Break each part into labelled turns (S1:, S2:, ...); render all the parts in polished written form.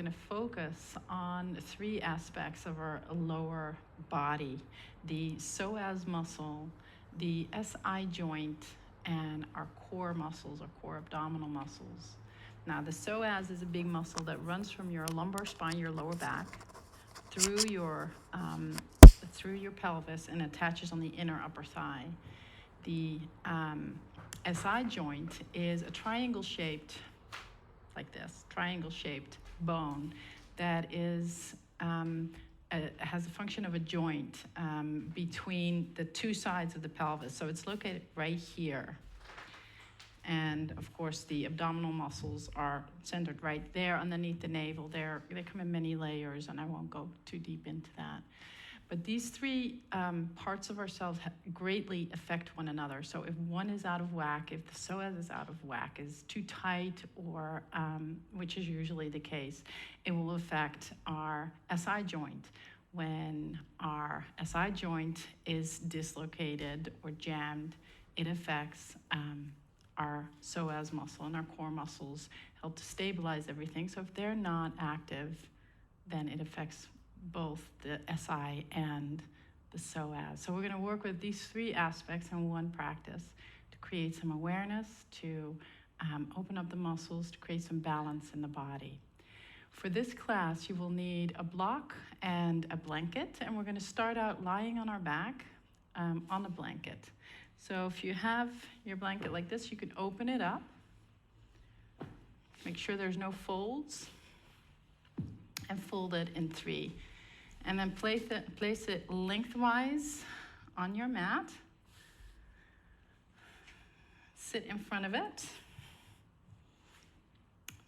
S1: going to focus on three aspects of our lower body: the psoas muscle, the SI joint, and our core muscles, our core abdominal muscles. Now, the psoas is a big muscle that runs from your lumbar spine, your lower back, through your pelvis and attaches on the inner upper thigh. The SI joint is a triangle-shaped, like this, triangle-shaped bone that is has a function of a joint between the two sides of the pelvis. So it's located right here. And of course, the abdominal muscles are centered right there underneath the navel. They come in many layers, and I won't go too deep into that. But these three parts of ourselves greatly affect one another. So if one is out of whack, if the psoas is out of whack, is too tight, or which is usually the case, it will affect our SI joint. When our SI joint is dislocated or jammed, it affects our psoas muscle, and our core muscles help to stabilize everything. So if they're not active, then it affects both the SI and the psoas. So we're going to work with these three aspects in one practice to create some awareness, to open up the muscles, to create some balance in the body. For this class, you will need a block and a blanket, and we're going to start out lying on our back on a blanket. So if you have your blanket like this, you can open it up. Make sure there's no folds, and fold it in three. And then place it lengthwise on your mat. Sit in front of it.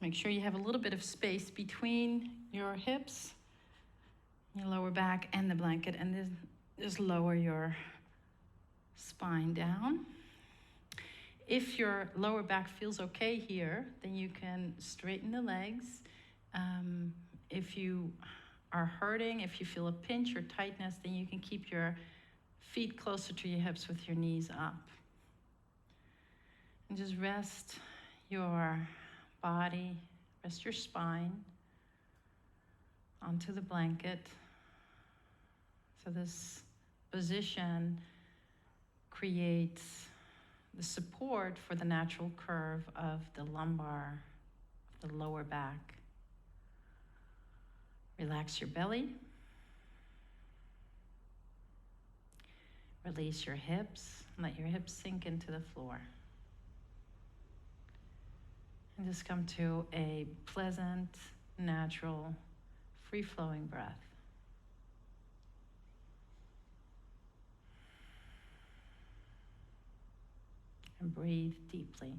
S1: Make sure you have a little bit of space between your hips, your lower back, and the blanket, and then just lower your spine down. If your lower back feels okay here, then you can straighten the legs. If you are hurting, if you feel a pinch or tightness, then you can keep your feet closer to your hips with your knees up. And just rest your body, rest your spine onto the blanket. So this position creates the support for the natural curve of the lumbar, the lower back. Relax your belly. Release your hips. Let your hips sink into the floor. And just come to a pleasant, natural, free-flowing breath. And breathe deeply.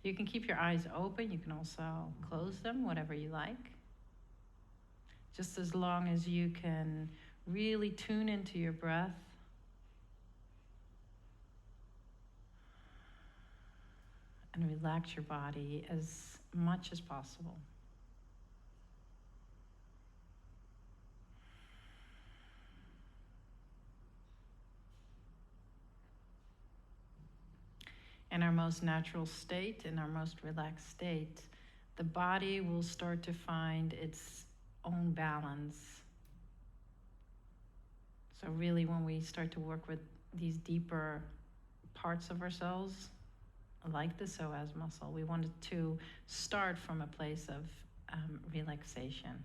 S1: You can keep your eyes open. You can also close them, whatever you like. Just as long as you can really tune into your breath. And relax your body as much as possible. In our most natural state, in our most relaxed state, the body will start to find its own balance. So really, when we start to work with these deeper parts of ourselves, like the psoas muscle, we wanted to start from a place of relaxation.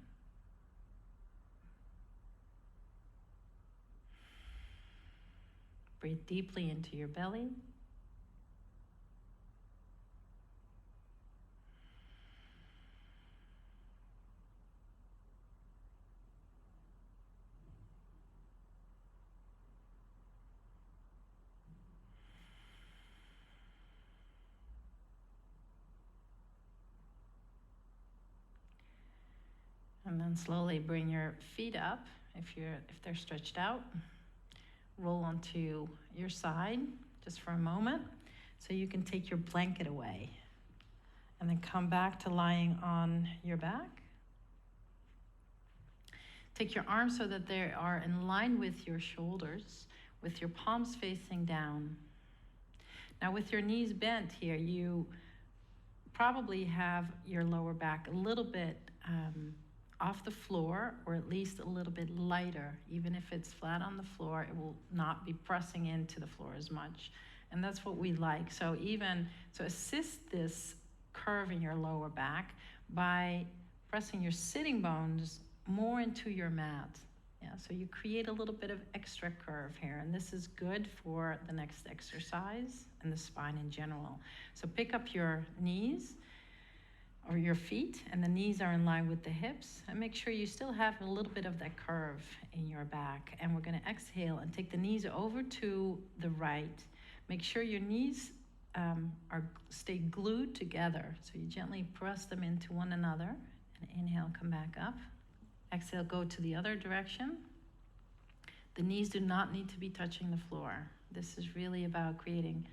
S1: Breathe deeply into your belly. And then slowly bring your feet up if they're stretched out. Roll onto your side just for a moment so you can take your blanket away. And then come back to lying on your back. Take your arms so that they are in line with your shoulders, with your palms facing down. Now with your knees bent here, you probably have your lower back a little bit off the floor, or at least a little bit lighter. Even if it's flat on the floor, it will not be pressing into the floor as much. And that's what we like. So assist this curve in your lower back by pressing your sitting bones more into your mat. Yeah, so you create a little bit of extra curve here, and this is good for the next exercise and the spine in general. So pick up your knees or your feet, and the knees are in line with the hips, and make sure you still have a little bit of that curve in your back. And we're going to exhale and take the knees over to the right. Make sure your knees stay glued together, so you gently press them into one another, and inhale, come back up. Exhale, go to the other direction. The knees do not need to be touching the floor. This is really about creating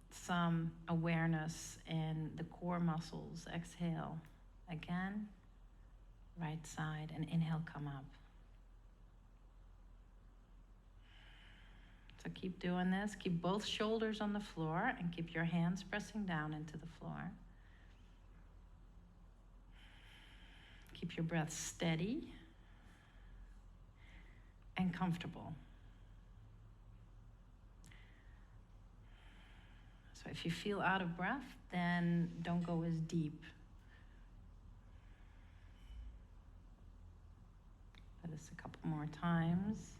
S1: some awareness in the core muscles. Exhale again, right side, and inhale, come up. So keep doing this. Keep both shoulders on the floor and keep your hands pressing down into the floor. Keep your breath steady and comfortable. So if you feel out of breath, then don't go as deep. Do this a couple more times.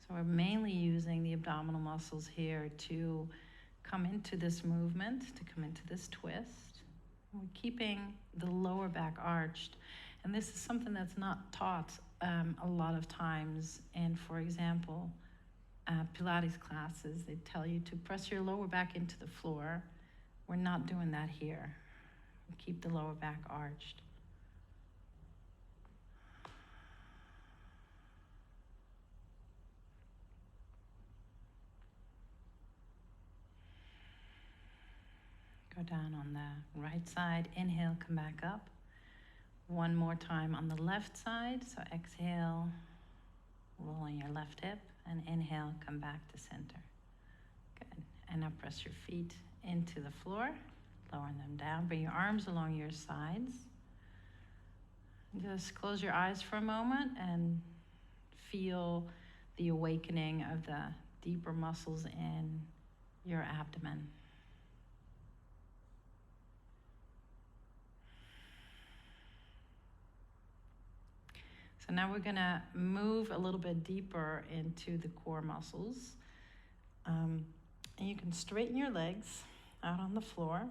S1: So we're mainly using the abdominal muscles here to come into this movement, to come into this twist. We're keeping the lower back arched. And this is something that's not taught a lot of times. And for example, Pilates classes, they tell you to press your lower back into the floor. We're not doing that here. We keep the lower back arched. Go down on the right side. Inhale, come back up. One more time on the left side. So exhale, roll on your left hip, and inhale, come back to center. Good. And now press your feet into the floor, lowering them down. Bring your arms along your sides. Just close your eyes for a moment and feel the awakening of the deeper muscles in your abdomen. So now we're going to move a little bit deeper into the core muscles. And you can straighten your legs out on the floor.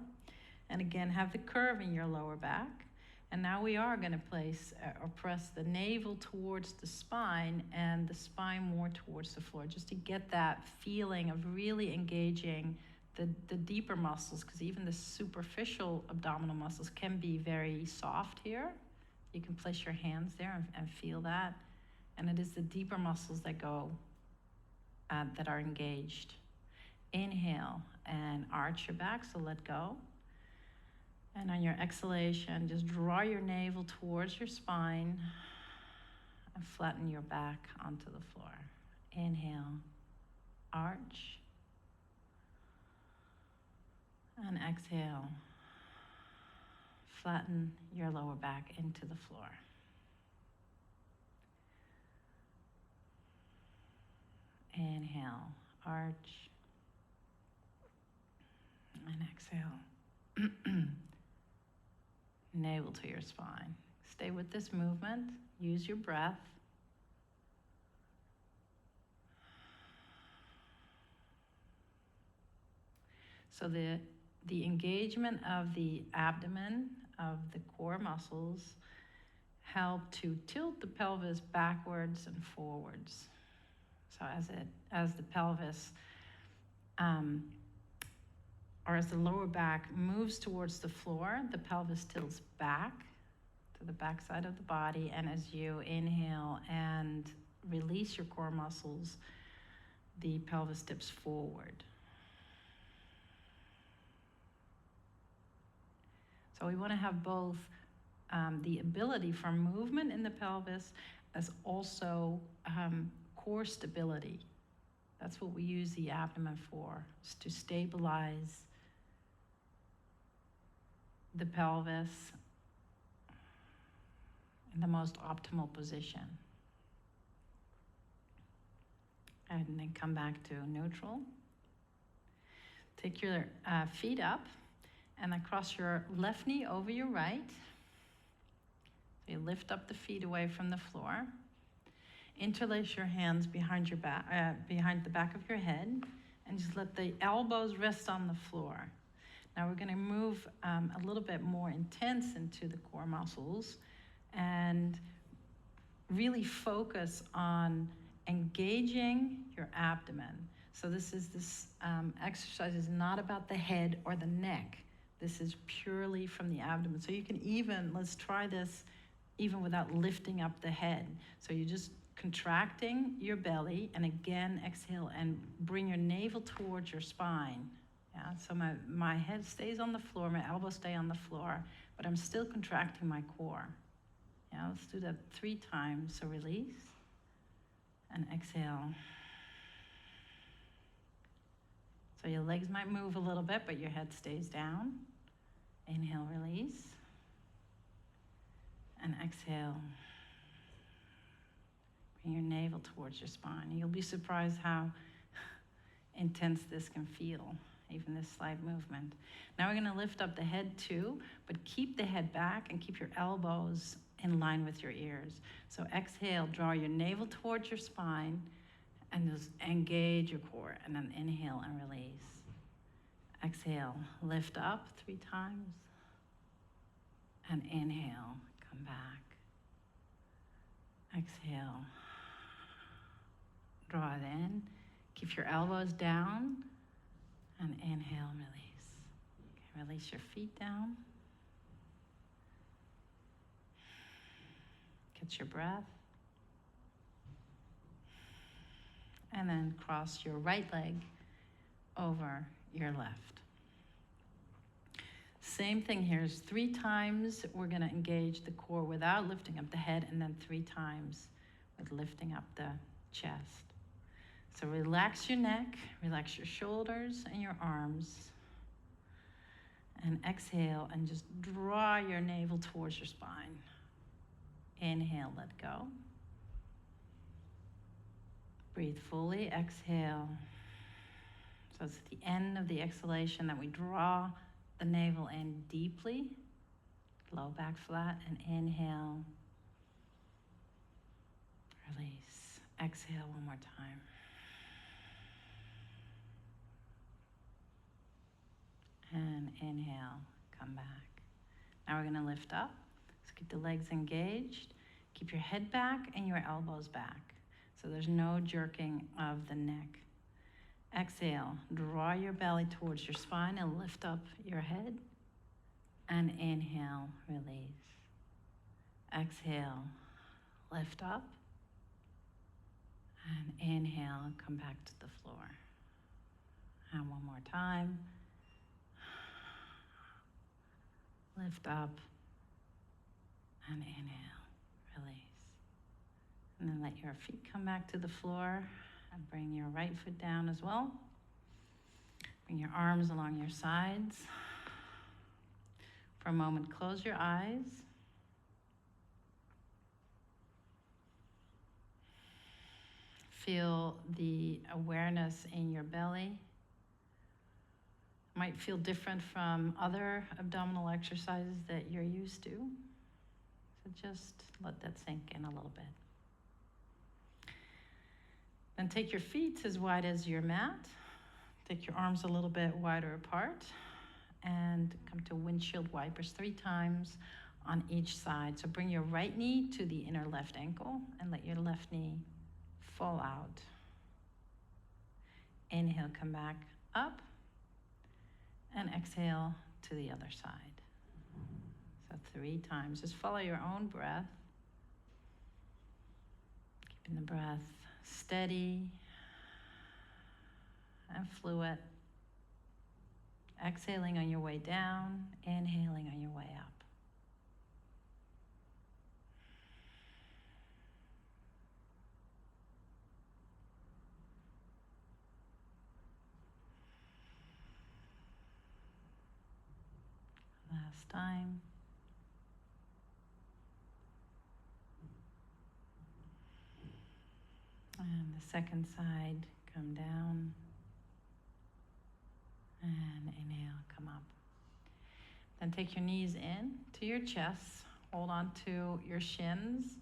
S1: And again, have the curve in your lower back. And now we are going to place or press the navel towards the spine and the spine more towards the floor, just to get that feeling of really engaging the deeper muscles, because even the superficial abdominal muscles can be very soft here. You can place your hands there and feel that. And it is the deeper muscles that that are engaged. Inhale and arch your back, so let go. And on your exhalation, just draw your navel towards your spine and flatten your back onto the floor. Inhale, arch. And exhale, flatten your lower back into the floor. Inhale, arch, and exhale. Navel to your spine. Stay with this movement. Use your breath. So the engagement of the abdomen, of the core muscles, help to tilt the pelvis backwards and forwards. So as the pelvis, or as the lower back moves towards the floor, the pelvis tilts back to the back side of the body, and as you inhale and release your core muscles, the pelvis tips forward. So we want to have both the ability for movement in the pelvis as also core stability. That's what we use the abdomen for, is to stabilize the pelvis in the most optimal position. And then come back to neutral. Take your feet up and then cross your left knee over your right. So you lift up the feet away from the floor. Interlace your hands behind your back, behind the back of your head, and just let the elbows rest on the floor. Now we're going to move a little bit more intense into the core muscles and really focus on engaging your abdomen. So this exercise is not about the head or the neck. This is purely from the abdomen. So you can even, let's try this even without lifting up the head. So you're just contracting your belly, and again exhale and bring your navel towards your spine. Yeah, so my head stays on the floor, my elbows stay on the floor, but I'm still contracting my core. Yeah, let's do that 3 times. So release and exhale. So your legs might move a little bit, but your head stays down. Inhale, release. And exhale. Bring your navel towards your spine. You'll be surprised how intense this can feel, even this slight movement. Now we're going to lift up the head too, but keep the head back and keep your elbows in line with your ears. So exhale, draw your navel towards your spine, and just engage your core, and then inhale and release. Exhale, lift up 3 times, and inhale, come back. Exhale, draw it in, keep your elbows down, and inhale, release. Okay, release your feet down. Catch your breath. And then cross your right leg over your left. Same thing here is 3 times we're going to engage the core without lifting up the head, and then 3 times with lifting up the chest. So relax your neck, relax your shoulders and your arms, and exhale and just draw your navel towards your spine. Inhale, let go. Breathe fully, exhale. So it's at the end of the exhalation that we draw the navel in deeply, low back flat, and inhale, release. Exhale one more time. And inhale, come back. Now we're going to lift up. So keep the legs engaged. Keep your head back and your elbows back. So there's no jerking of the neck. Exhale, draw your belly towards your spine and lift up your head. And inhale, release. Exhale, lift up. And inhale, come back to the floor. And one more time. Lift up. And inhale, release. And then let your feet come back to the floor. And bring your right foot down as well. Bring your arms along your sides. For a moment, close your eyes. Feel the awareness in your belly. Might feel different from other abdominal exercises that you're used to. So just let that sink in a little bit. Then take your feet as wide as your mat. Take your arms a little bit wider apart. And come to windshield wipers 3 times on each side. So bring your right knee to the inner left ankle and let your left knee fall out. Inhale, come back up. And exhale to the other side. So 3 times. Just follow your own breath. Keeping the breath steady and fluid. Exhaling on your way down, inhaling on your way up. last time. And the second side, come down. And inhale, come up. Then take your knees in to your chest. Hold on to your shins.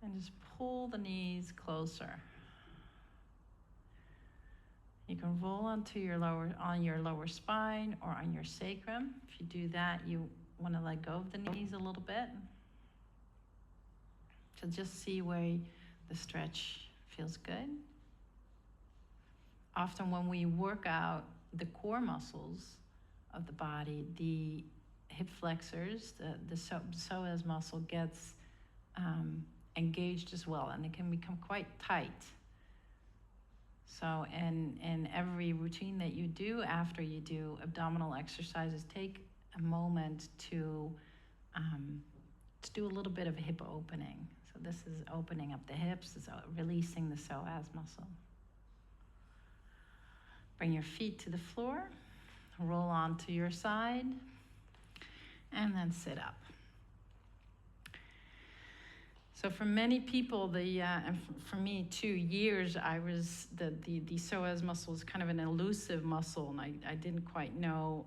S1: And just pull the knees closer. You can roll onto your lower spine or on your sacrum. If you do that, you want to let go of the knees a little bit. So just see where the stretch feels good. Often when we work out the core muscles of the body, the hip flexors, the psoas muscle gets engaged as well, and it can become quite tight. So in every routine that you do after you do abdominal exercises, take a moment to do a little bit of a hip opening. So this is opening up the hips, it's releasing the psoas muscle. Bring your feet to the floor, roll onto your side, and then sit up. So for many people, and for me too, years, the psoas muscle is kind of an elusive muscle, and I didn't quite know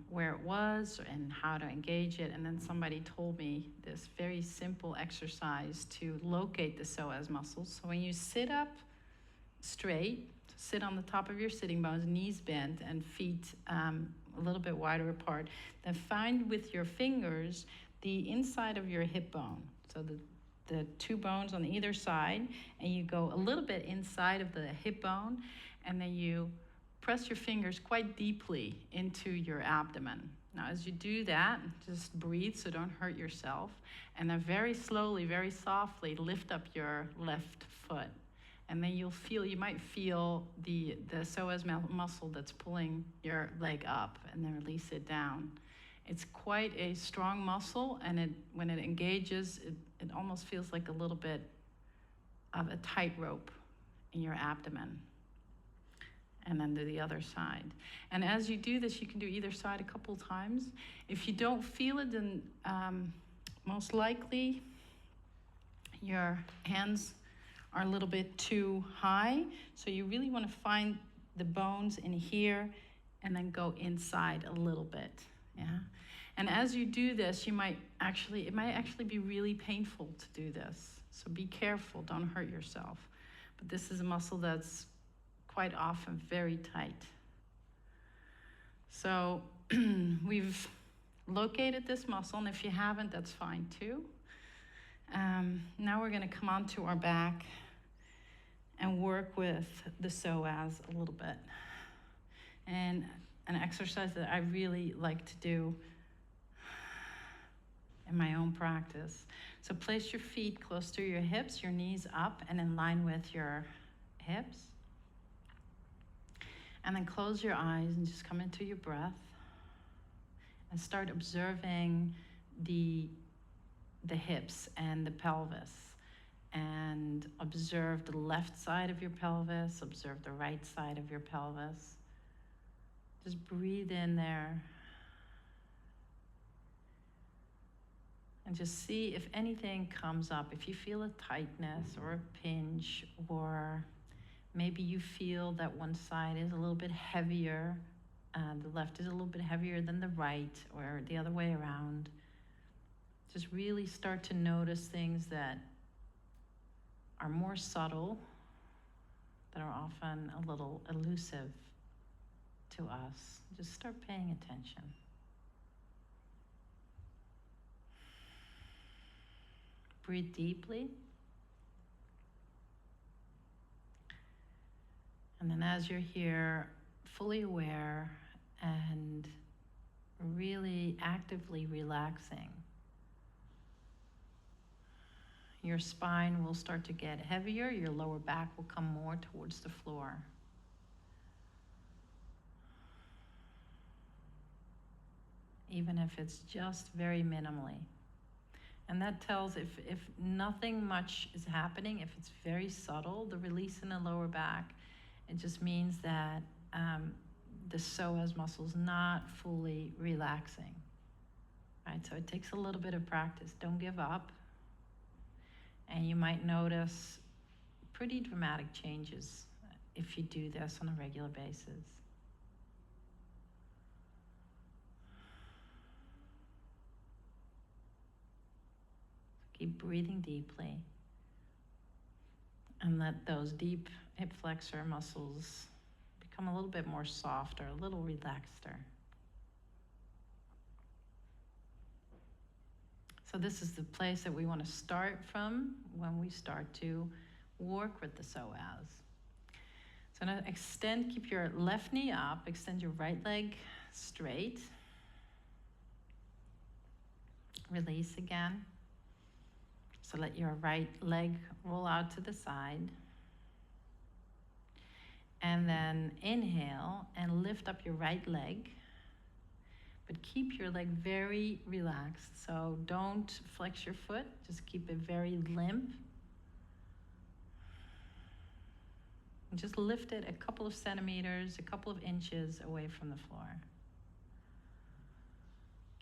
S1: where it was and how to engage it. And then somebody told me this very simple exercise to locate the psoas muscles. So when you sit up straight, sit on the top of your sitting bones, knees bent, and feet a little bit wider apart, then find with your fingers the inside of your hip bone. So the two bones on either side, and you go a little bit inside of the hip bone, and then you press your fingers quite deeply into your abdomen. Now, as you do that, just breathe, so don't hurt yourself, and then very slowly, very softly lift up your left foot. And then you might feel the psoas muscle that's pulling your leg up, and then release it down. It's quite a strong muscle, and when it engages, it almost feels like a little bit of a tightrope in your abdomen. And then do the other side. And as you do this, you can do either side a couple times. If you don't feel it, then most likely your hands are a little bit too high. So you really want to find the bones in here and then go inside a little bit. Yeah. And as you do this, it might actually be really painful to do this. So be careful, don't hurt yourself. But this is a muscle that's quite often very tight. So we've located this muscle, and if you haven't, that's fine too. Now we're going to come onto our back and work with the psoas a little bit. And an exercise that I really like to do in my own practice. So place your feet close to your hips, your knees up and in line with your hips. And then close your eyes and just come into your breath and start observing the hips and the pelvis. And observe the left side of your pelvis, observe the right side of your pelvis. Just breathe in there. And just see if anything comes up. If you feel a tightness or a pinch, or maybe you feel that one side is a little bit heavier, the left is a little bit heavier than the right, or the other way around. Just really start to notice things that are more subtle, that are often a little elusive to us. Just start paying attention. Breathe deeply. And then as you're here, fully aware and really actively relaxing, your spine will start to get heavier, your lower back will come more towards the floor. Even if it's just very minimally. And that tells if nothing much is happening, if it's very subtle, the release in the lower back, it just means that the psoas muscle is not fully relaxing. right? So it takes a little bit of practice. Don't give up. And you might notice pretty dramatic changes if you do this on a regular basis. Keep breathing deeply. And let those deep hip flexor muscles become a little bit more softer, a little relaxeder. So this is the place that we want to start from when we start to work with the psoas. So now extend, keep your left knee up, extend your right leg straight. Release again. So let your right leg roll out to the side. And then inhale and lift up your right leg. But keep your leg very relaxed. So don't flex your foot, just keep it very limp. And just lift it a couple of centimeters, a couple of inches away from the floor.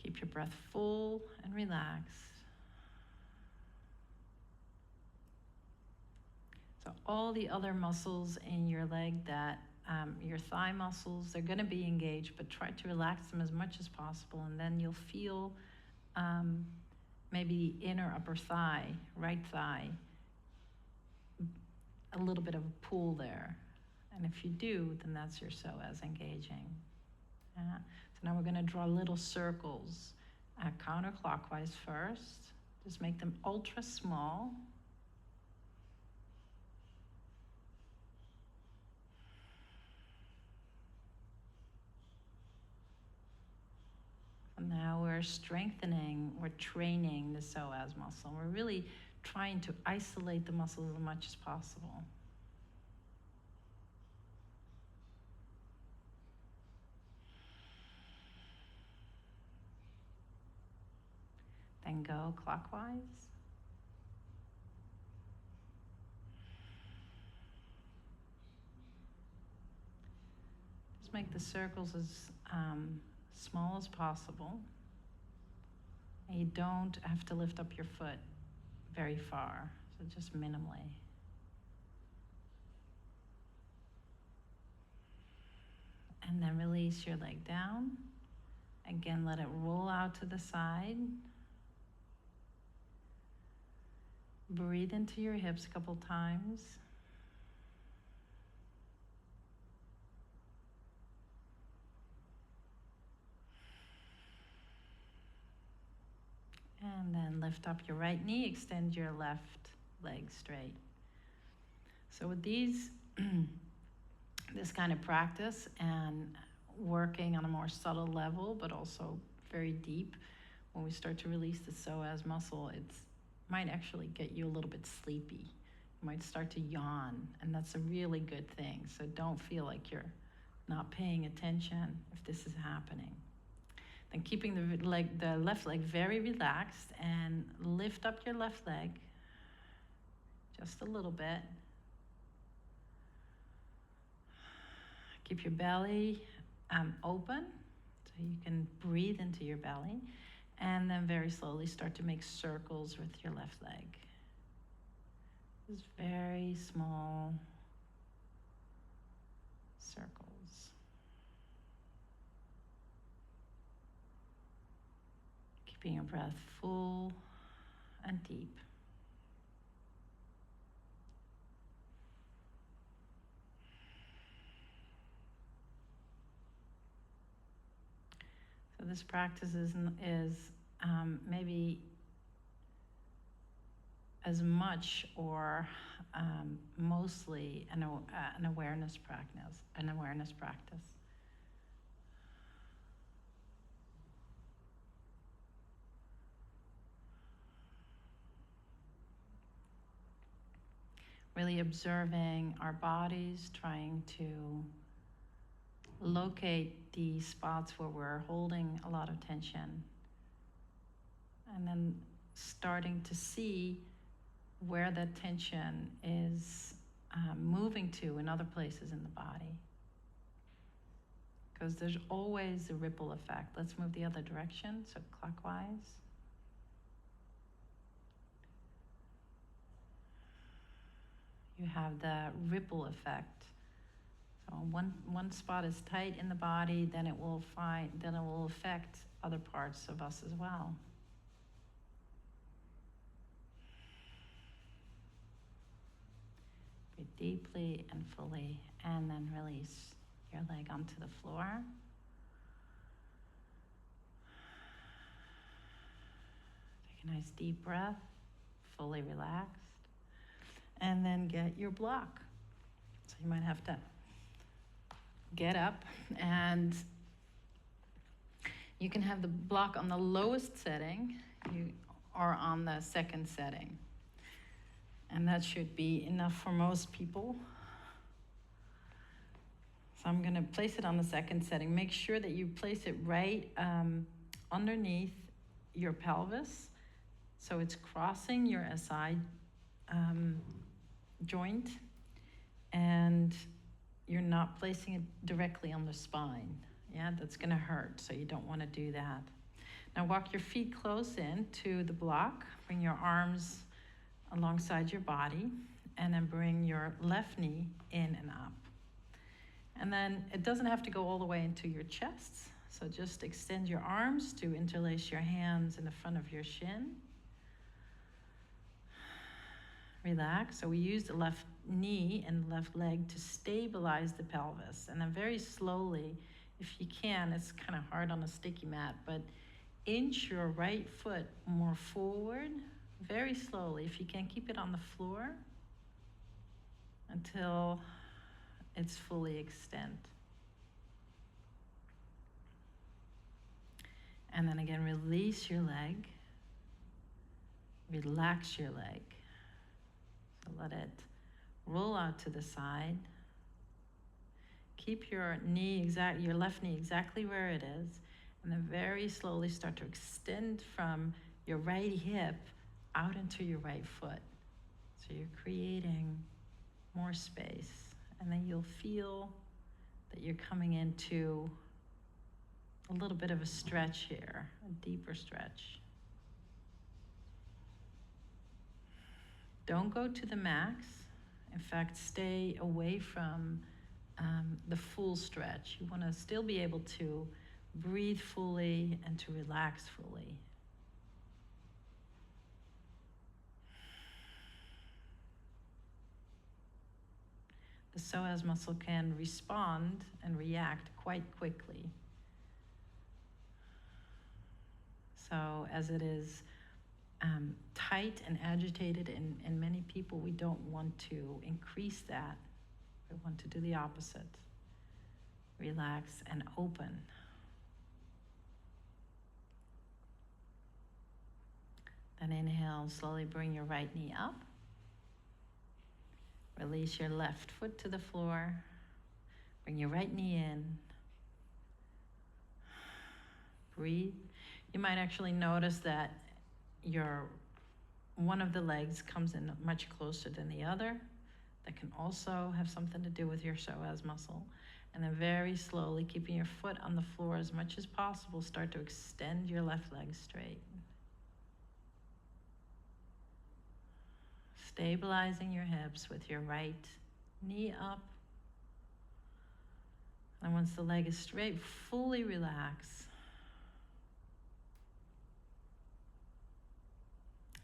S1: Keep your breath full and relaxed. So all the other muscles in your leg that your thigh muscles, they're going to be engaged, but try to relax them as much as possible, and then you'll feel maybe inner upper thigh, right thigh, a little bit of a pull there. And if you do, then that's your psoas engaging. So now we're going to draw little circles counterclockwise first. Just make them ultra small. Now we're strengthening, we're training the psoas muscle. We're really trying to isolate the muscles as much as possible. Then go clockwise. Just make the circles as small as possible. And you don't have to lift up your foot very far, so just minimally. And then release your leg down. Again, let it roll out to the side. Breathe into your hips a couple times. And then lift up your right knee, extend your left leg straight. So with these, this kind of practice and working on a more subtle level, but also very deep, when we start to release the psoas muscle, it might actually get you a little bit sleepy. You might start to yawn, and that's a really good thing. So don't feel like you're not paying attention if this is happening. Then keeping the left leg very relaxed, and lift up your left leg just a little bit. Keep your belly open so you can breathe into your belly, and then very slowly start to make circles with your left leg. Just very small circles. Keeping your breath full and deep. So this practice is maybe as much or mostly an awareness practice. Really observing our bodies, trying to locate the spots where we're holding a lot of tension, and then starting to see where that tension is moving to in other places in the body. because there's always a ripple effect. Let's move the other direction, so clockwise. You have the ripple effect. So one spot is tight in the body, then it will affect other parts of us as well. Breathe deeply and fully, and then release your leg onto the floor. Take a nice deep breath, fully relaxed. And then get your block. So you might have to get up, and you can have the block on the lowest setting or on the second setting. And that should be enough for most people. So I'm going to place it on the second setting. Make sure that you place it right underneath your pelvis, so it's crossing your SI joint, and you're not placing it directly on the spine. Yeah, that's going to hurt, so you don't want to do that. Now walk your feet close in to the block. Bring your arms alongside your body, and then bring your left knee in and up. And then it doesn't have to go all the way into your chest, so just extend your arms to interlace your hands in the front of your shin. Relax. So we use the left knee and left leg to stabilize the pelvis. And then very slowly, if you can, it's kind of hard on a sticky mat, but inch your right foot more forward, very slowly. If you can, keep it on the floor until it's fully extend. And then again, release your leg. Relax your leg. So let it roll out to the side. Keep your left knee exactly where it is, and then very slowly start to extend from your right hip out into your right foot. So you're creating more space, and then you'll feel that you're coming into a little bit of a stretch here, a deeper stretch. Don't go to the max. In fact, stay away from the full stretch. You want to still be able to breathe fully and to relax fully. The psoas muscle can respond and react quite quickly. So as it is tight and agitated in many people, we don't want to increase that. We want to do the opposite. Relax and open. Then inhale, slowly bring your right knee up. Release your left foot to the floor. Bring your right knee in. Breathe. You might actually notice that one of the legs comes in much closer than the other. That can also have something to do with your psoas muscle. And then very slowly, keeping your foot on the floor as much as possible, start to extend your left leg straight. Stabilizing your hips with your right knee up. And once the leg is straight, fully relax.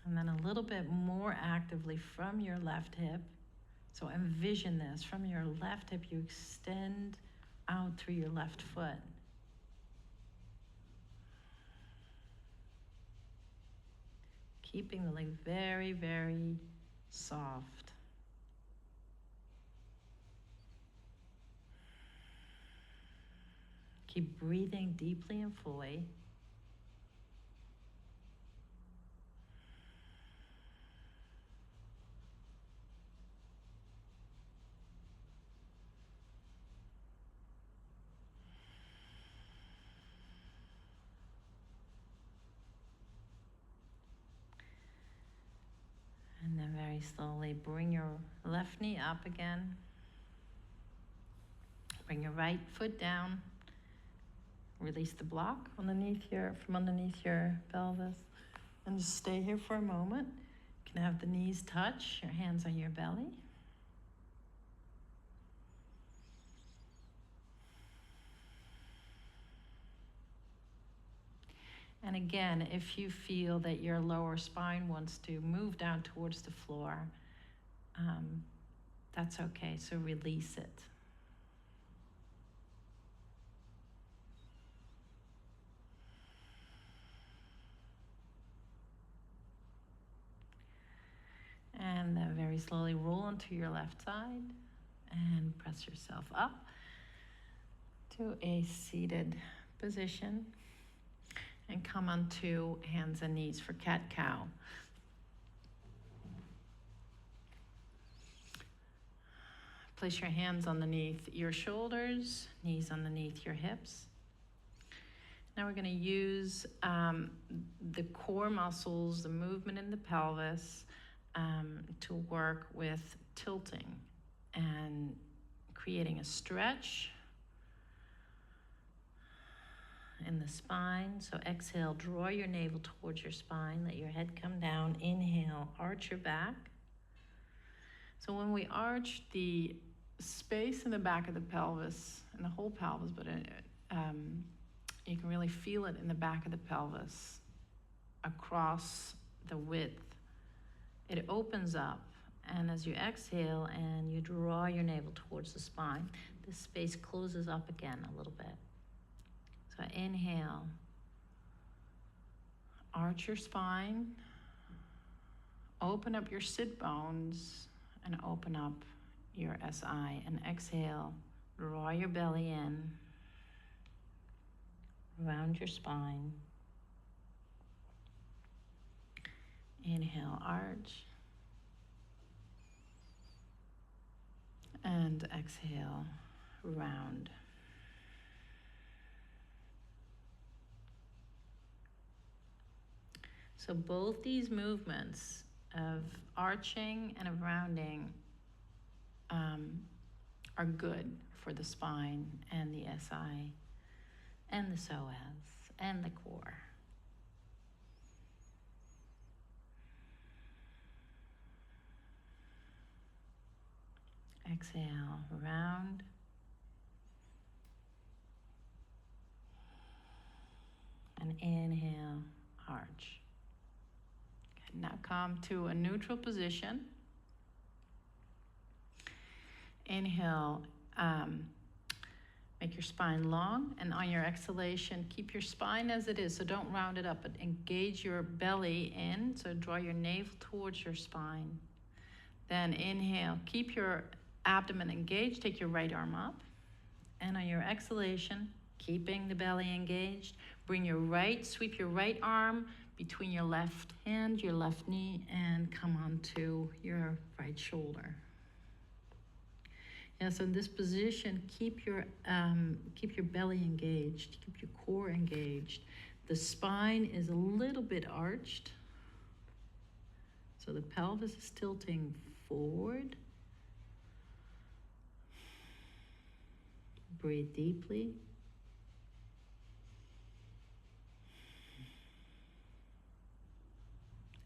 S1: And then a little bit more actively from your left hip. So envision this. From your left hip, you extend out through your left foot. Keeping the leg very, very soft. Keep breathing deeply and fully. And then very slowly bring your left knee up again. Bring your right foot down. Release the block from underneath your pelvis. And just stay here for a moment. You can have the knees touch, your hands on your belly. And again, if you feel that your lower spine wants to move down towards the floor, that's okay, so release it. And then very slowly roll onto your left side and press yourself up to a seated position and come onto hands and knees for cat-cow. Place your hands underneath your shoulders, knees underneath your hips. Now we're going to use the core muscles, the movement in the pelvis, to work with tilting and creating a stretch in the spine. So exhale, draw your navel towards your spine, let your head come down. Inhale, arch your back. So when we arch, the space in the back of the pelvis, and the whole pelvis, but you can really feel it in the back of the pelvis across the width. It opens up, and as you exhale and you draw your navel towards the spine, this space closes up again a little bit. So inhale, arch your spine, open up your sit bones, and open up your SI. And exhale, draw your belly in, round your spine. Inhale, arch. And exhale, round. So both these movements of arching and of rounding are good for the spine and the SI and the psoas and the core. Exhale, round. And inhale, arch. Okay, now come to a neutral position. Inhale, make your spine long, and on your exhalation, keep your spine as it is, so don't round it up, but engage your belly in, so draw your navel towards your spine. Then inhale, keep your abdomen engaged, take your right arm up, and on your exhalation, keeping the belly engaged, sweep your right arm between your left hand, your left knee, and come onto your right shoulder. Yeah, so in this position, keep your belly engaged, keep your core engaged. The spine is a little bit arched, so the pelvis is tilting forward. Breathe deeply.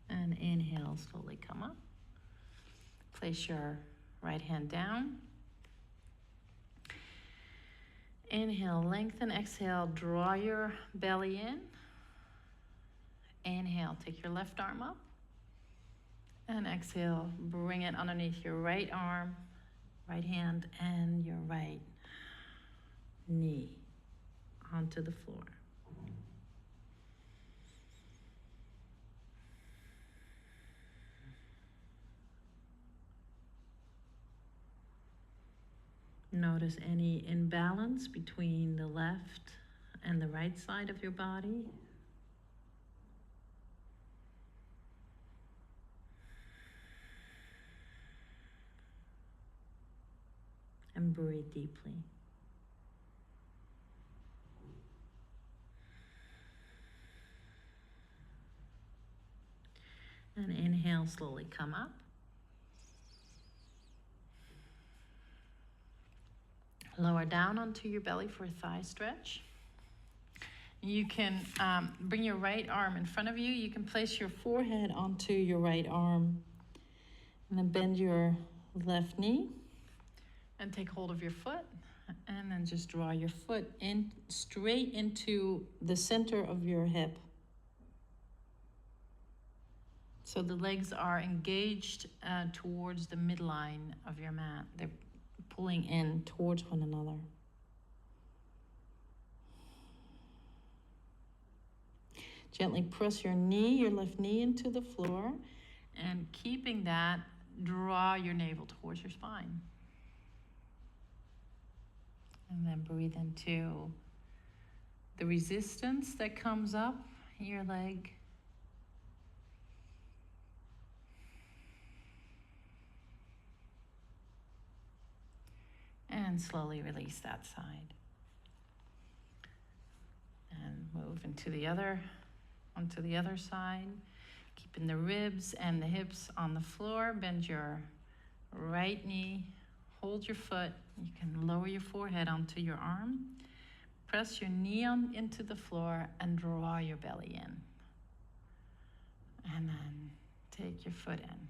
S1: And inhale, slowly come up. Place your right hand down. Inhale, lengthen. Exhale, draw your belly in. Inhale, take your left arm up. And exhale, bring it underneath your right arm, right hand, and your right knee onto the floor. Notice any imbalance between the left and the right side of your body. And breathe deeply. And inhale, slowly come up. Lower down onto your belly for a thigh stretch. You can bring your right arm in front of you. You can place your forehead onto your right arm. And then bend your left knee and take hold of your foot. And then just draw your foot in straight into the center of your hip. So the legs are engaged towards the midline of your mat. They're pulling in towards one another. Gently press your knee, your left knee into the floor, and keeping that, draw your navel towards your spine. And then breathe into the resistance that comes up in your leg. And slowly release that side. And move onto the other side. Keeping the ribs and the hips on the floor. Bend your right knee. Hold your foot. You can lower your forehead onto your arm. Press your knee into the floor and draw your belly in. And then take your foot in.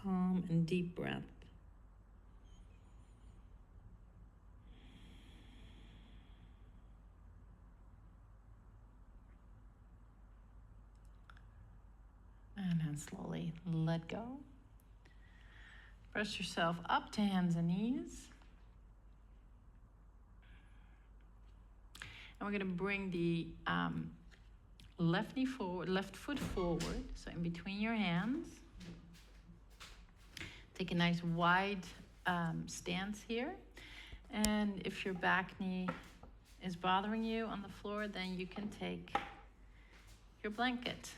S1: Calm and deep breath. And then slowly let go. Press yourself up to hands and knees. And we're going to bring the left knee forward, left foot forward, so in between your hands. Take a nice wide stance here. And if your back knee is bothering you on the floor, then you can take your blanket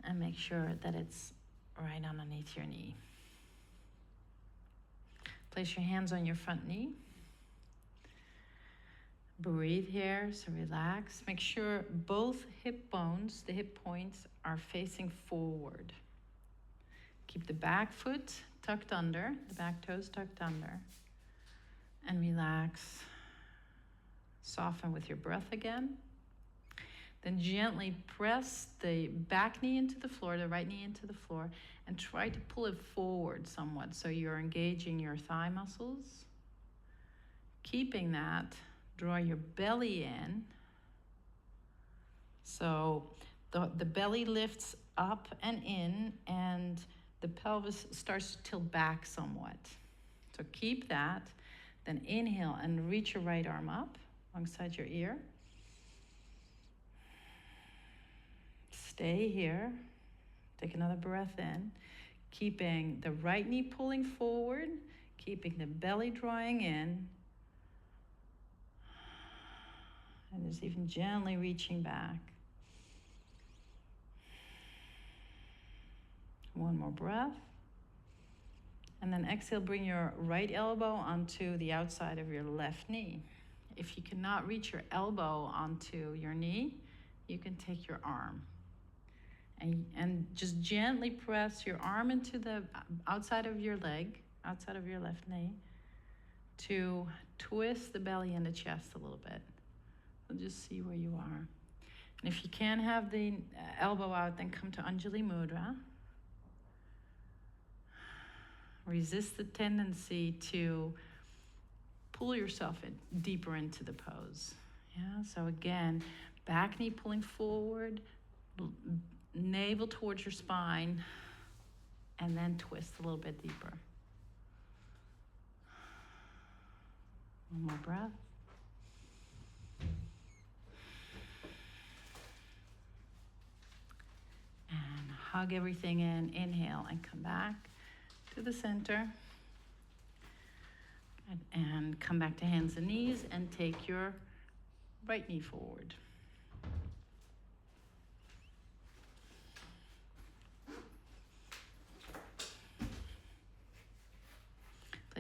S1: and make sure that it's right underneath your knee. Place your hands on your front knee. Breathe here, so relax. Make sure both hip bones, the hip points, are facing forward. Keep the back foot tucked under, the back toes tucked under. And relax. Soften with your breath again. Then gently press the back knee into the floor, the right knee into the floor, and try to pull it forward somewhat so you're engaging your thigh muscles. Keeping that, draw your belly in. So the belly lifts up and in, and the pelvis starts to tilt back somewhat. So keep that. Then inhale and reach your right arm up alongside your ear. Stay here. Take another breath in. Keeping the right knee pulling forward, keeping the belly drawing in. And just even gently reaching back. One more breath. And then exhale, bring your right elbow onto the outside of your left knee. If you cannot reach your elbow onto your knee, you can take your arm. And just gently press your arm into the outside of your leg, outside of your left knee, to twist the belly and the chest a little bit. So just see where you are. And if you can't have the elbow out, then come to Anjali Mudra. Resist the tendency to pull yourself deeper into the pose. Yeah. So again, back knee pulling forward, navel towards your spine, and then twist a little bit deeper. One more breath. And hug everything in. Inhale and come back to the center. And come back to hands and knees and take your right knee forward.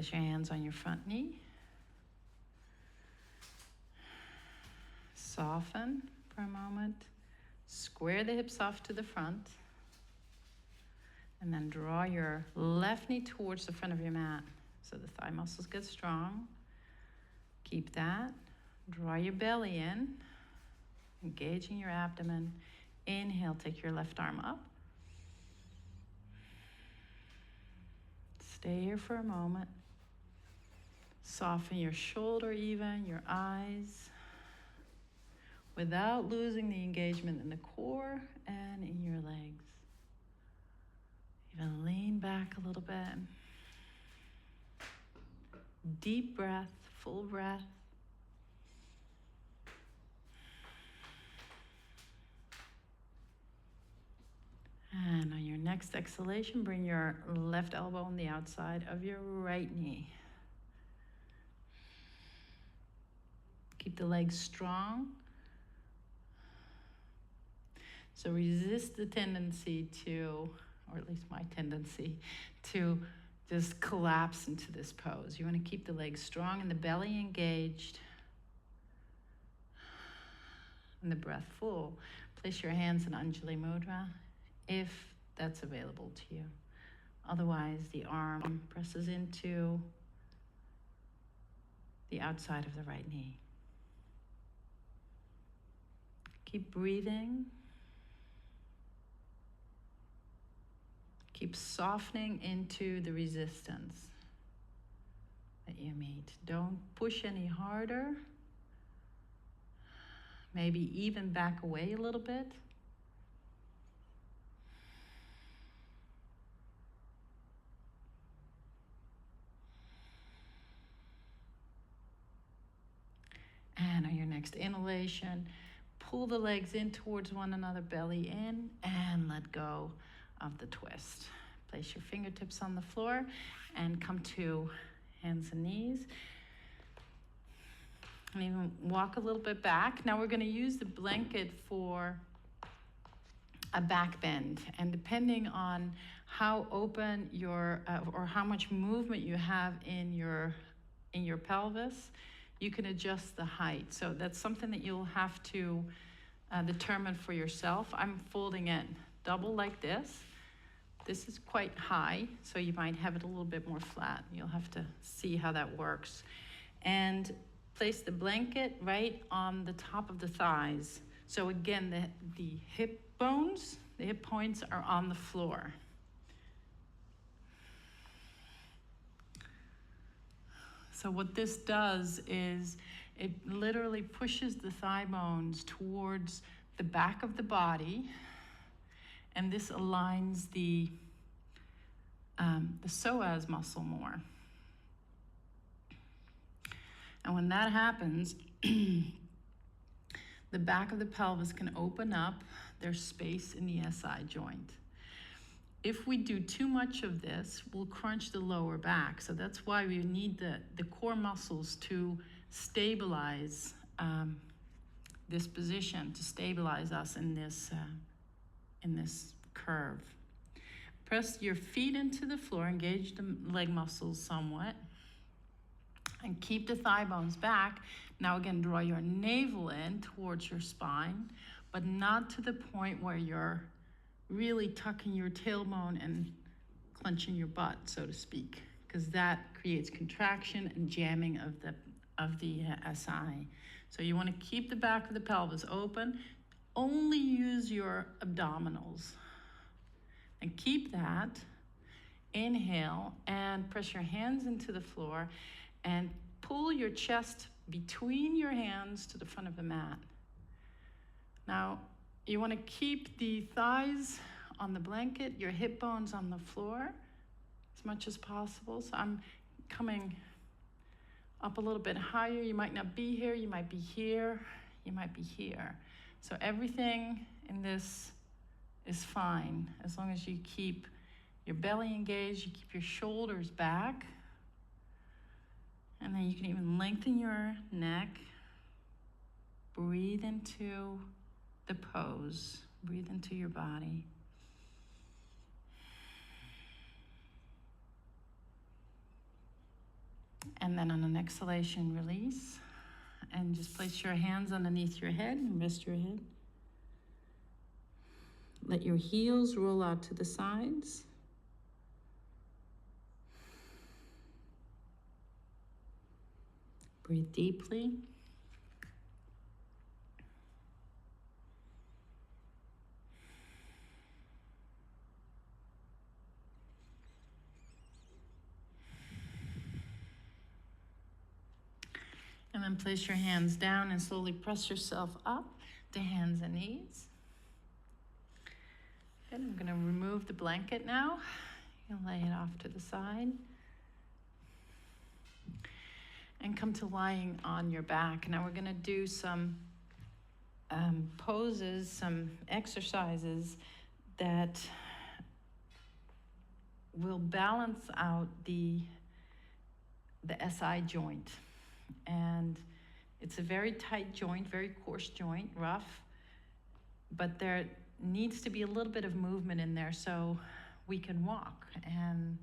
S1: Place your hands on your front knee. Soften for a moment. Square the hips off to the front. And then draw your left knee towards the front of your mat so the thigh muscles get strong. Keep that. Draw your belly in, engaging your abdomen. Inhale, take your left arm up. Stay here for a moment. Soften your shoulder even, your eyes, without losing the engagement in the core and in your legs. Even lean back a little bit. Deep breath, full breath. And on your next exhalation, bring your left elbow on the outside of your right knee. Keep the legs strong. So resist the tendency to, or at least my tendency, to just collapse into this pose. You want to keep the legs strong and the belly engaged and the breath full. Place your hands in Anjali Mudra if that's available to you. Otherwise, the arm presses into the outside of the right knee. Keep breathing. Keep softening into the resistance that you meet. Don't push any harder. Maybe even back away a little bit. And on your next inhalation, pull the legs in towards one another, belly in, and let go of the twist. Place your fingertips on the floor and come to hands and knees. And even walk a little bit back. Now we're going to use the blanket for a back bend. And depending on how open your, or how much movement you have in your pelvis, you can adjust the height. So that's something that you'll have to determine for yourself. I'm folding it double like this. This is quite high, so you might have it a little bit more flat. You'll have to see how that works. And place the blanket right on the top of the thighs. So again, the hip bones, the hip points are on the floor. So what this does is it literally pushes the thigh bones towards the back of the body, and this aligns the psoas muscle more. And when that happens, the back of the pelvis can open up. There's space in the SI joint. If we do too much of this, we'll crunch the lower back. So that's why we need the core muscles to stabilize this position, to stabilize us in this curve. Press your feet into the floor, engage the leg muscles somewhat, and keep the thigh bones back. Now again, draw your navel in towards your spine, but not to the point where you're really tucking your tailbone and clenching your butt, so to speak, because that creates contraction and jamming of the SI. So you want to keep the back of the pelvis open. Only use your abdominals. And keep that. Inhale and press your hands into the floor and pull your chest between your hands to the front of the mat. Now, you want to keep the thighs on the blanket, your hip bones on the floor as much as possible. So I'm coming up a little bit higher. You might not be here, you might be here, you might be here. So everything in this is fine as long as you keep your belly engaged, you keep your shoulders back, and then you can even lengthen your neck. Breathe into the pose. Breathe into your body. And then on an exhalation, release. And just place your hands underneath your head and rest your head. Let your heels roll out to the sides. Breathe deeply. And then place your hands down and slowly press yourself up to hands and knees. Good, I'm going to remove the blanket now. You lay it off to the side. And come to lying on your back. Now we're going to do some poses, some exercises that will balance out the SI joint. And it's a very tight joint, very coarse joint, rough, but there needs to be a little bit of movement in there so we can walk. And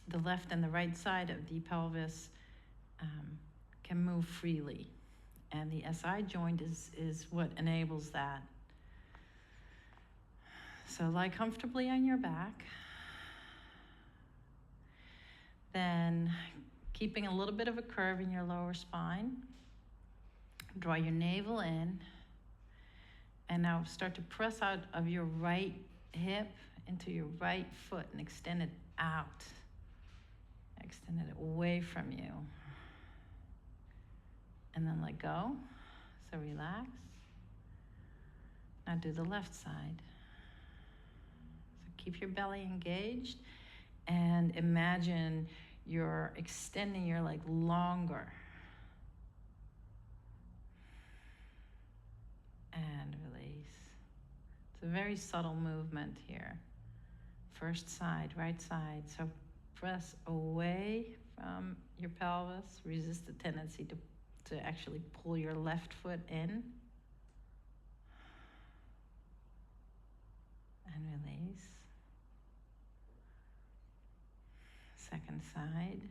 S1: the left and the right side of the pelvis can move freely. And the SI joint is what enables that. So lie comfortably on your back. Then keeping a little bit of a curve in your lower spine. Draw your navel in. And now start to press out of your right hip into your right foot and extend it out. Extend it away from you. And then let go. So relax. Now do the left side. So keep your belly engaged and imagine you're extending your leg longer. And release. It's a very subtle movement here. First side, right side. So press away from your pelvis. Resist the tendency to actually pull your left foot in. And release. Second side.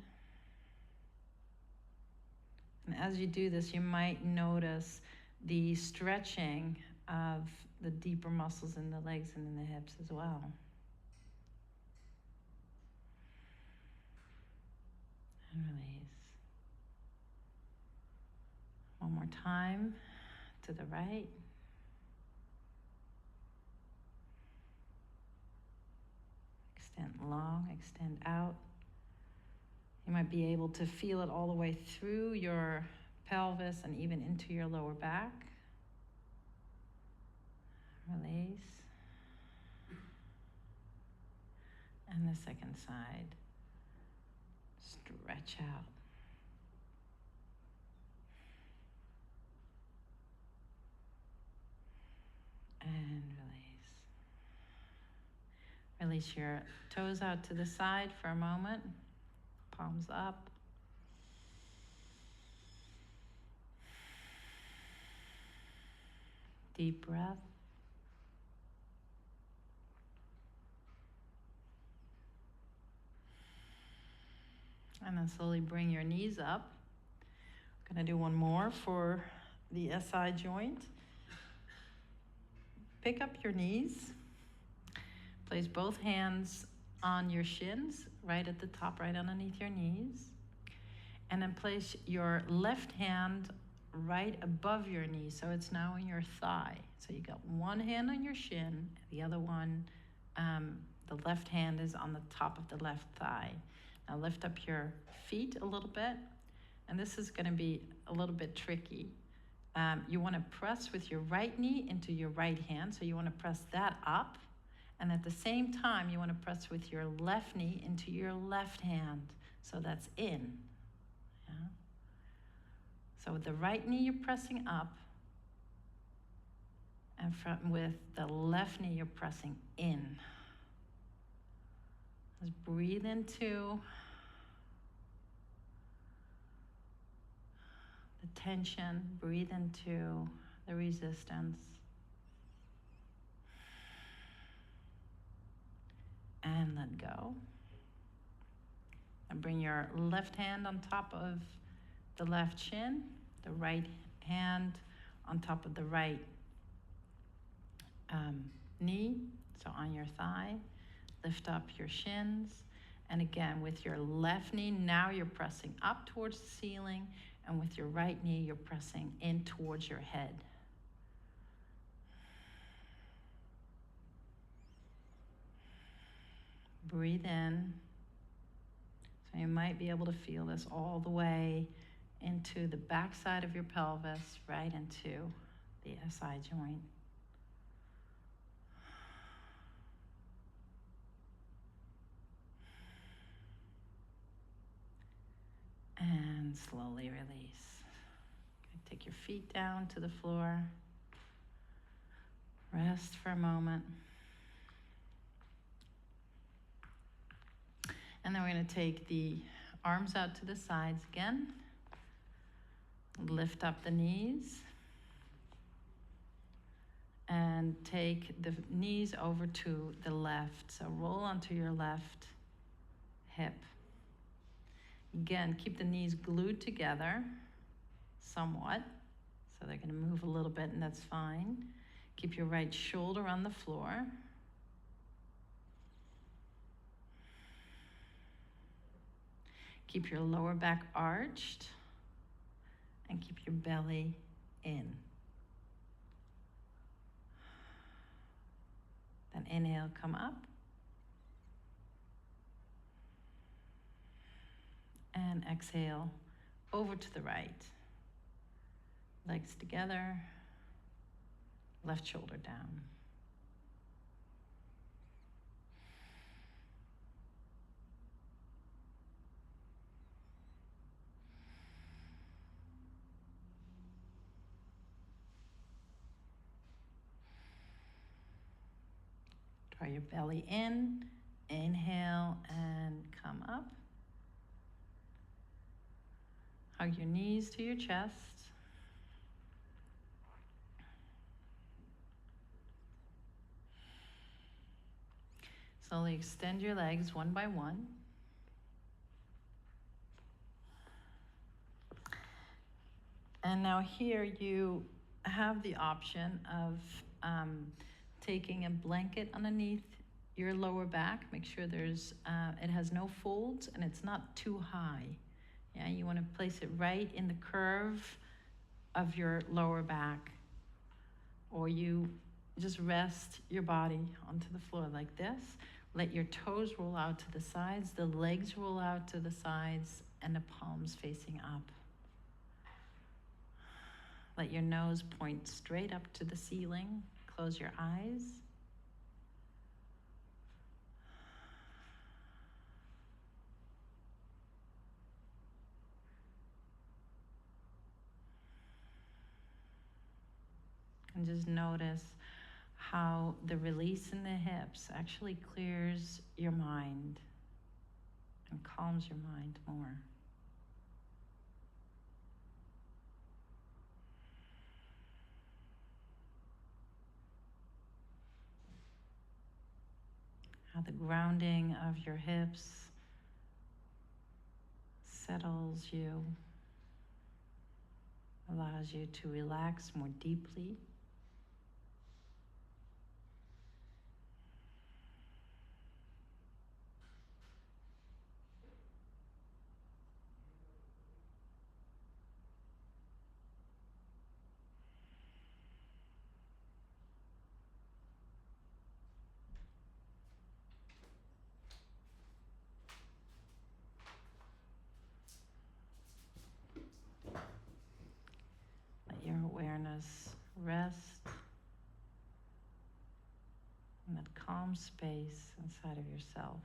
S1: And as you do this, you might notice the stretching of the deeper muscles in the legs and in the hips as well. And release. One more time to the right. Extend long, extend out. You might be able to feel it all the way through your pelvis and even into your lower back. Release. And the second side. Stretch out. And release. Release your toes out to the side for a moment. Palms up. Deep breath. And then slowly bring your knees up. I'm going to do one more for the SI joint. Pick up your knees. Place both hands on your shins, right at the top, right underneath your knees. And then place your left hand right above your knee, so it's now in your thigh. So you got one hand on your shin, the other one, the left hand is on the top of the left thigh. Now lift up your feet a little bit, and this is going to be a little bit tricky. You want to press with your right knee into your right hand, so you want to press that up, and at the same time you want to press with your left knee into your left hand, so that's in. Yeah? So with the right knee you're pressing up, and with the left knee you're pressing in. Just breathe into the tension, breathe into the resistance. And let go. And bring your left hand on top of the left shin, the right hand on top of the right knee, so on your thigh. Lift up your shins. And again, with your left knee, now you're pressing up towards the ceiling, and with your right knee, you're pressing in towards your head. Breathe in. So you might be able to feel this all the way into the back side of your pelvis, right into the SI joint. And slowly release. Okay, take your feet down to the floor. Rest for a moment. And then we're going to take the arms out to the sides again. Lift up the knees. And take the knees over to the left. So roll onto your left hip. Again, keep the knees glued together somewhat. So they're going to move a little bit, and that's fine. Keep your right shoulder on the floor. Keep your lower back arched, and keep your belly in. Then inhale, come up. And exhale, over to the right. Legs together, left shoulder down. Draw your belly in, inhale, and come up. Hug your knees to your chest. Slowly extend your legs one by one. And now here you have the option of taking a blanket underneath your lower back. Make sure it has no folds and it's not too high. Yeah, you want to place it right in the curve of your lower back. Or you just rest your body onto the floor like this. Let your toes roll out to the sides, the legs roll out to the sides, and the palms facing up. Let your nose point straight up to the ceiling. Close your eyes. And just notice how the release in the hips actually clears your mind and calms your mind more. How the grounding of your hips settles you, allows you to relax more deeply. Let your awareness rest in that calm space inside of yourself.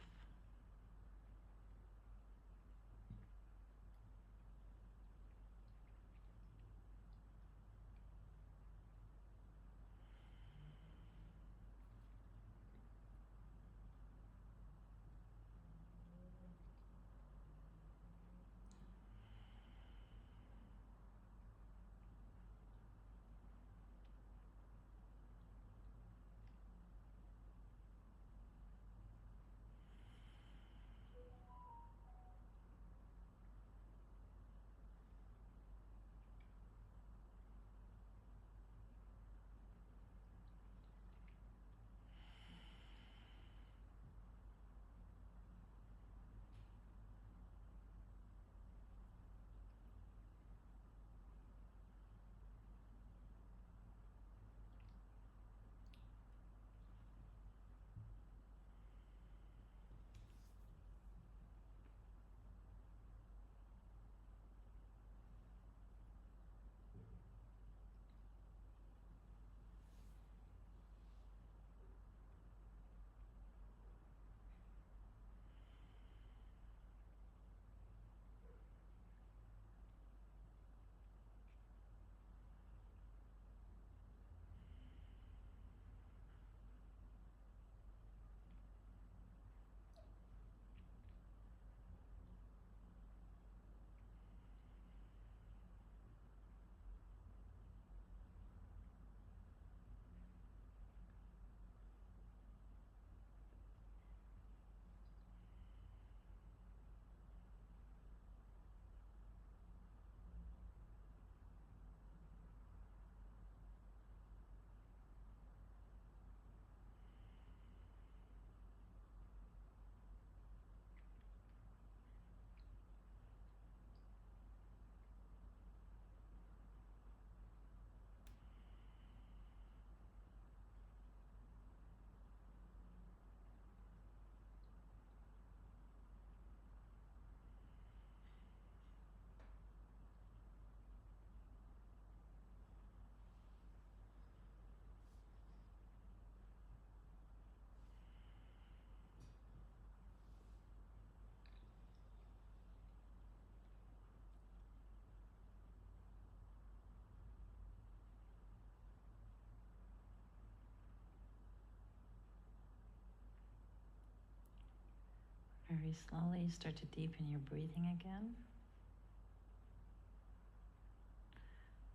S1: Very slowly start to deepen your breathing again.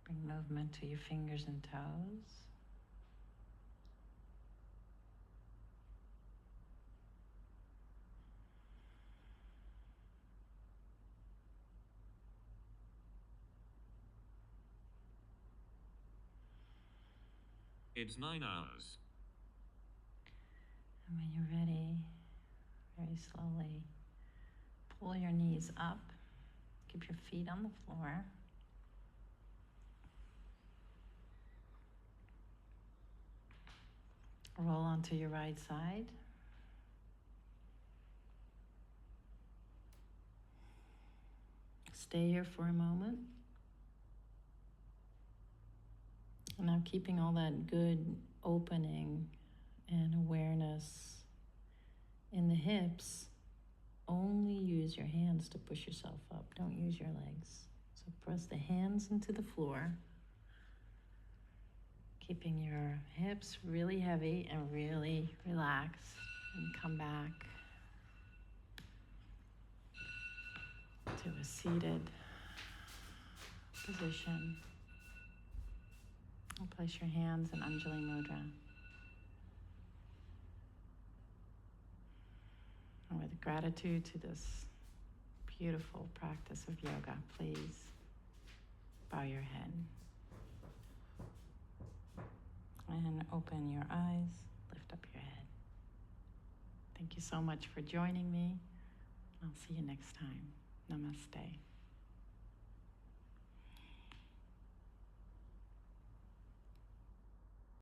S1: Bring movement to your fingers and toes.
S2: It's 9 hours.
S1: And when you're ready, very slowly pull your knees up. Keep your feet on the floor. Roll onto your right side. Stay here for a moment. And now keeping all that good opening and awareness in the hips, only use your hands to push yourself up. Don't use your legs. So press the hands into the floor, keeping your hips really heavy and really relaxed, and come back to a seated position. And place your hands in Anjali Mudra. And with gratitude to this beautiful practice of yoga, please bow your head and open your eyes, lift up your head. Thank you so much for joining me. I'll see you next time. Namaste.